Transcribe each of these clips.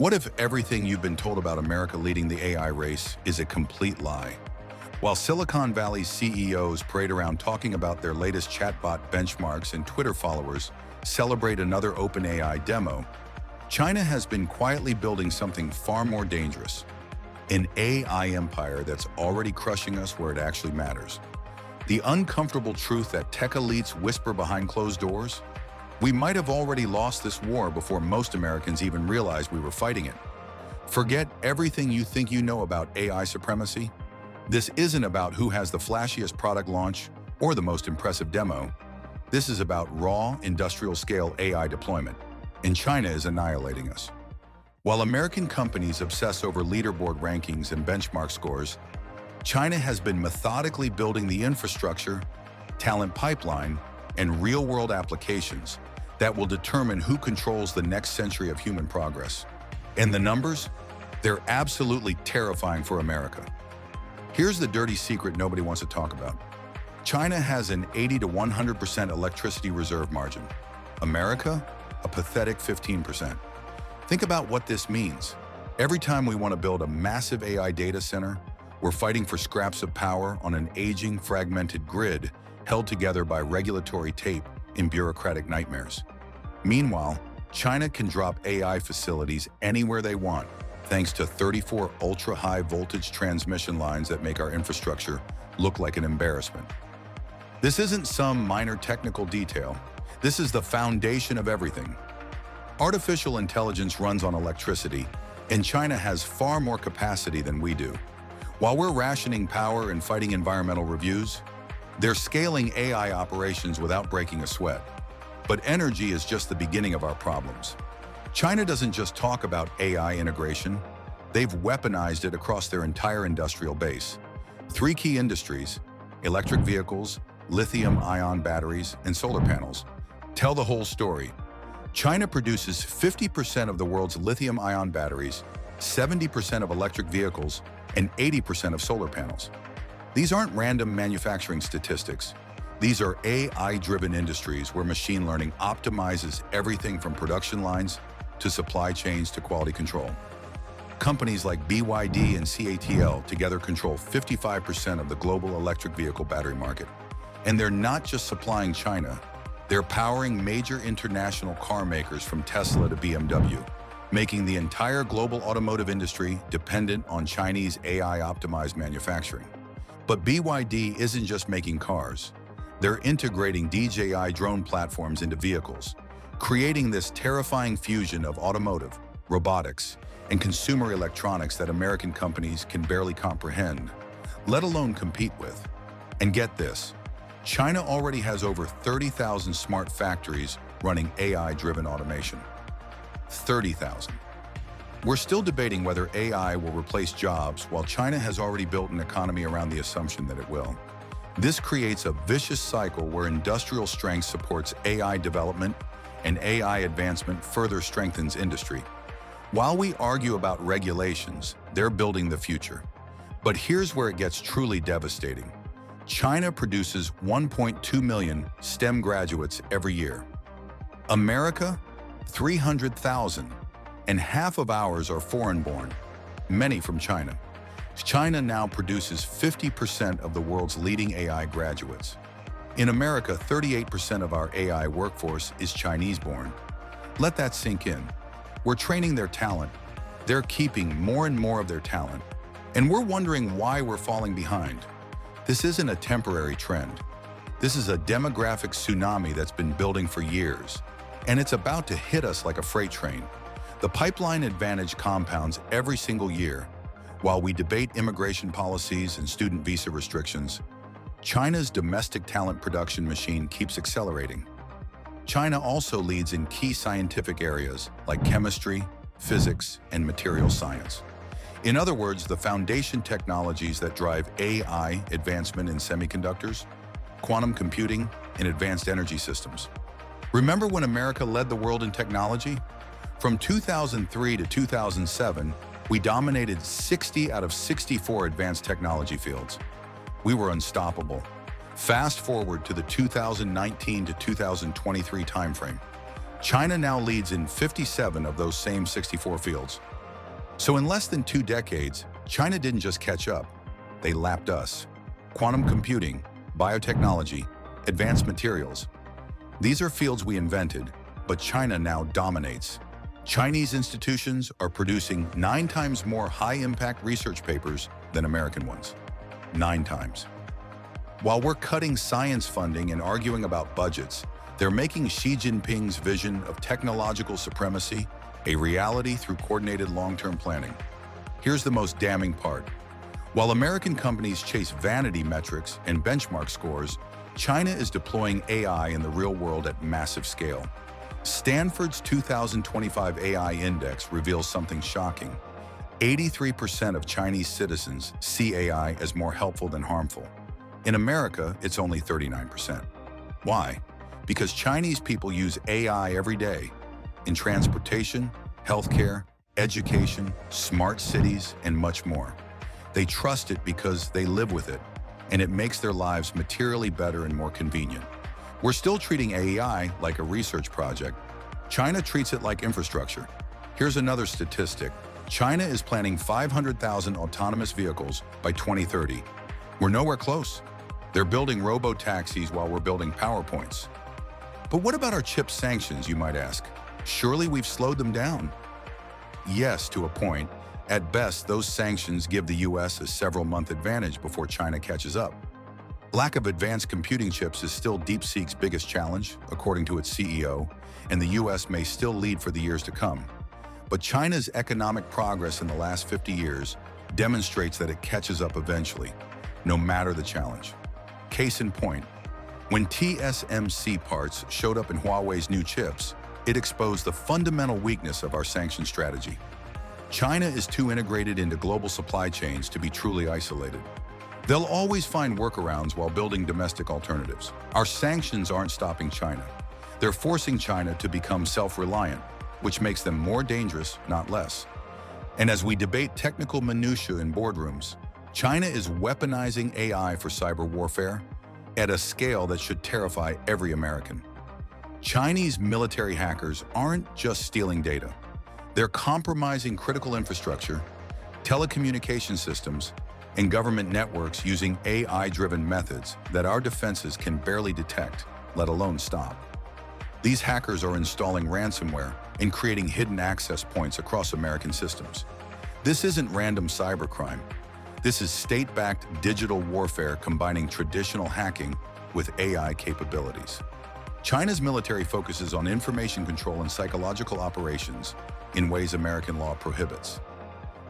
What if everything you've been told about America leading the AI race is a complete lie? While Silicon Valley CEOs parade around talking about their latest chatbot benchmarks and Twitter followers celebrate another OpenAI demo, China has been quietly building something far more dangerous, an AI empire that's already crushing us where it actually matters. The uncomfortable truth that tech elites whisper behind closed doors? We might have already lost this war before most Americans even realized we were fighting it. Forget everything you think you know about AI supremacy. This isn't about who has the flashiest product launch or the most impressive demo. This is about raw, industrial-scale AI deployment, and China is annihilating us. While American companies obsess over leaderboard rankings and benchmark scores, China has been methodically building the infrastructure, talent pipeline, and real-world applications that will determine who controls the next century of human progress. And the numbers? They're absolutely terrifying for America. Here's the dirty secret nobody wants to talk about. China has an 80 to 100% electricity reserve margin. America, a pathetic 15%. Think about what this means. Every time we want to build a massive AI data center, we're fighting for scraps of power on an aging, fragmented grid held together by regulatory tape and bureaucratic nightmares. Meanwhile, China can drop AI facilities anywhere they want, thanks to 34 ultra-high voltage transmission lines that make our infrastructure look like an embarrassment. This isn't some minor technical detail. This is the foundation of everything. Artificial intelligence runs on electricity, and China has far more capacity than we do. While we're rationing power and fighting environmental reviews, they're scaling AI operations without breaking a sweat. But energy is just the beginning of our problems. China doesn't just talk about AI integration, they've weaponized it across their entire industrial base. Three key industries, electric vehicles, lithium-ion batteries, and solar panels, tell the whole story. China produces 50% of the world's lithium-ion batteries, 70% of electric vehicles, and 80% of solar panels. These aren't random manufacturing statistics. These are AI-driven industries where machine learning optimizes everything from production lines to supply chains to quality control. Companies like BYD and CATL together control 55% of the global electric vehicle battery market. And they're not just supplying China, they're powering major international car makers from Tesla to BMW, making the entire global automotive industry dependent on Chinese AI-optimized manufacturing. But BYD isn't just making cars. They're integrating DJI drone platforms into vehicles, creating this terrifying fusion of automotive, robotics, and consumer electronics that American companies can barely comprehend, let alone compete with. And get this, China already has over 30,000 smart factories running AI-driven automation. 30,000. We're still debating whether AI will replace jobs, while China has already built an economy around the assumption that it will. This creates a vicious cycle where industrial strength supports AI development and AI advancement further strengthens industry. While we argue about regulations, they're building the future. But here's where it gets truly devastating. China produces 1.2 million STEM graduates every year. America, 300,000, and half of ours are foreign-born, many from China. China now produces 50% of the world's leading AI graduates. In America, 38% of our AI workforce is Chinese-born. Let that sink in. We're training their talent, they're keeping more and more of their talent, and we're wondering why we're falling behind. This isn't a temporary trend. This is a demographic tsunami that's been building for years, and it's about to hit us like a freight train. The pipeline advantage compounds every single year. While we debate immigration policies and student visa restrictions, China's domestic talent production machine keeps accelerating. China also leads in key scientific areas like chemistry, physics, and material science. In other words, the foundation technologies that drive AI advancement in semiconductors, quantum computing, and advanced energy systems. Remember when America led the world in technology? From 2003 to 2007, we dominated 60 out of 64 advanced technology fields. We were unstoppable. Fast forward to the 2019 to 2023 timeframe. China now leads in 57 of those same 64 fields. So in less than 2 decades, China didn't just catch up, they lapped us. Quantum computing, biotechnology, advanced materials. These are fields we invented, but China now dominates. Chinese institutions are producing 9 times more high-impact research papers than American ones. 9 times. While we're cutting science funding and arguing about budgets, they're making Xi Jinping's vision of technological supremacy a reality through coordinated long-term planning. Here's the most damning part. While American companies chase vanity metrics and benchmark scores, China is deploying AI in the real world at massive scale. Stanford's 2025 AI Index reveals something shocking. 83% of Chinese citizens see AI as more helpful than harmful. In America, it's only 39%. Why? Because Chinese people use AI every day in transportation, healthcare, education, smart cities, and much more. They trust it because they live with it, and it makes their lives materially better and more convenient. We're still treating AI like a research project. China treats it like infrastructure. Here's another statistic. China is planning 500,000 autonomous vehicles by 2030. We're nowhere close. They're building robo-taxis while we're building PowerPoints. But what about our chip sanctions, you might ask? Surely we've slowed them down. Yes, to a point. At best, those sanctions give the US a several-month advantage before China catches up. Lack of advanced computing chips is still DeepSeek's biggest challenge, according to its CEO, and the US may still lead for the years to come. But China's economic progress in the last 50 years demonstrates that it catches up eventually, no matter the challenge. Case in point, when TSMC parts showed up in Huawei's new chips, it exposed the fundamental weakness of our sanction strategy. China is too integrated into global supply chains to be truly isolated. They'll always find workarounds while building domestic alternatives. Our sanctions aren't stopping China. They're forcing China to become self-reliant, which makes them more dangerous, not less. And as we debate technical minutiae in boardrooms, China is weaponizing AI for cyber warfare at a scale that should terrify every American. Chinese military hackers aren't just stealing data. They're compromising critical infrastructure, telecommunication systems, and government networks using AI-driven methods that our defenses can barely detect, let alone stop. These hackers are installing ransomware and creating hidden access points across American systems. This isn't random cybercrime. This is state-backed digital warfare combining traditional hacking with AI capabilities. China's military focuses on information control and psychological operations in ways American law prohibits.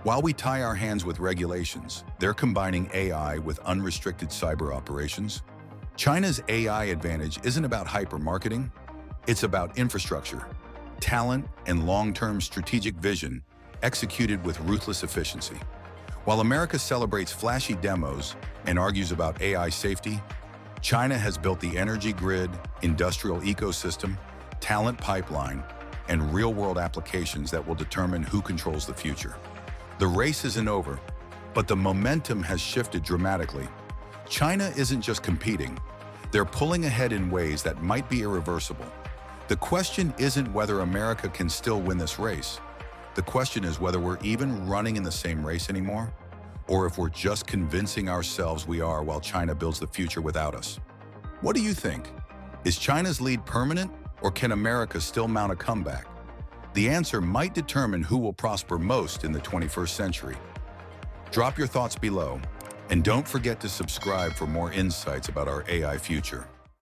While we tie our hands with regulations, they're combining AI with unrestricted cyber operations. China's AI advantage isn't about hyper-marketing, it's about infrastructure, talent, and long-term strategic vision executed with ruthless efficiency. While America celebrates flashy demos and argues about AI safety, China has built the energy grid, industrial ecosystem, talent pipeline, and real-world applications that will determine who controls the future. The race isn't over, but the momentum has shifted dramatically. China isn't just competing, they're pulling ahead in ways that might be irreversible. The question isn't whether America can still win this race. The question is whether we're even running in the same race anymore, or if we're just convincing ourselves we are while China builds the future without us. What do you think? Is China's lead permanent, or can America still mount a comeback? The answer might determine who will prosper most in the 21st century. Drop your thoughts below, and don't forget to subscribe for more insights about our AI future.